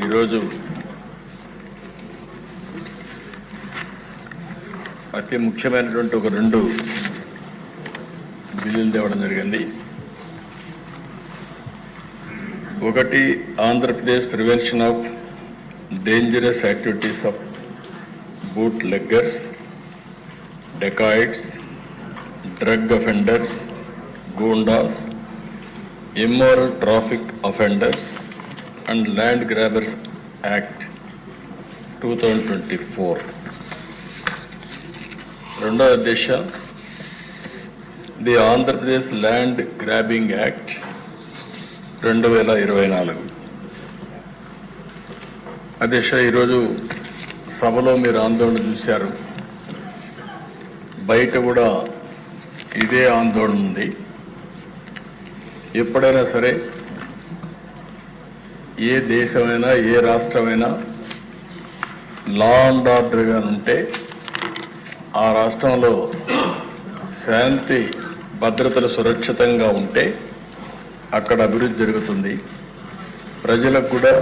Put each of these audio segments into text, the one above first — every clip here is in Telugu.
ఈరోజు అతి ముఖ్యమైనటువంటి ఒక రెండు బిల్లులు తేవడం జరిగింది. ఒకటి Andhra Pradesh prevention of dangerous activities of bootleggers, dacoits, drug offenders, goondas, immoral traffic offenders and land grabbers act 2024. రెండవ దిశ the Andhra Pradesh land grabbing act 2024. అధ్యక్ష, ఈరోజు సభలో మీరు ఆందోళన చూశారు, బయట కూడా ఇదే ఆందోళన ఉంది. ఎప్పుడైనా సరే ఏ దేశమైనా ఏ రాష్ట్రమైనా లా అండ్ ఆర్డర్గా ఉంటే ఆ రాష్ట్రంలో శాంతి భద్రతలు సురక్షితంగా ఉంటే అక్కడ అభివృద్ధి జరుగుతుంది. ప్రజలకు కూడా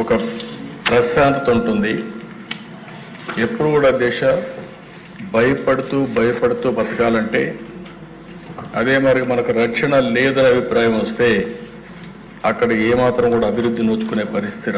ఒక ప్రశాంతత ఉంటుంది. ఎప్పుడు కూడా దేశ భయపడుతూ బతకాలంటే అదే మరి మనకు రక్షణ లేదనే అభిప్రాయం వస్తే అక్కడ ఏమాత్రం కూడా అభివృద్ధి నోచుకునే పరిస్థితి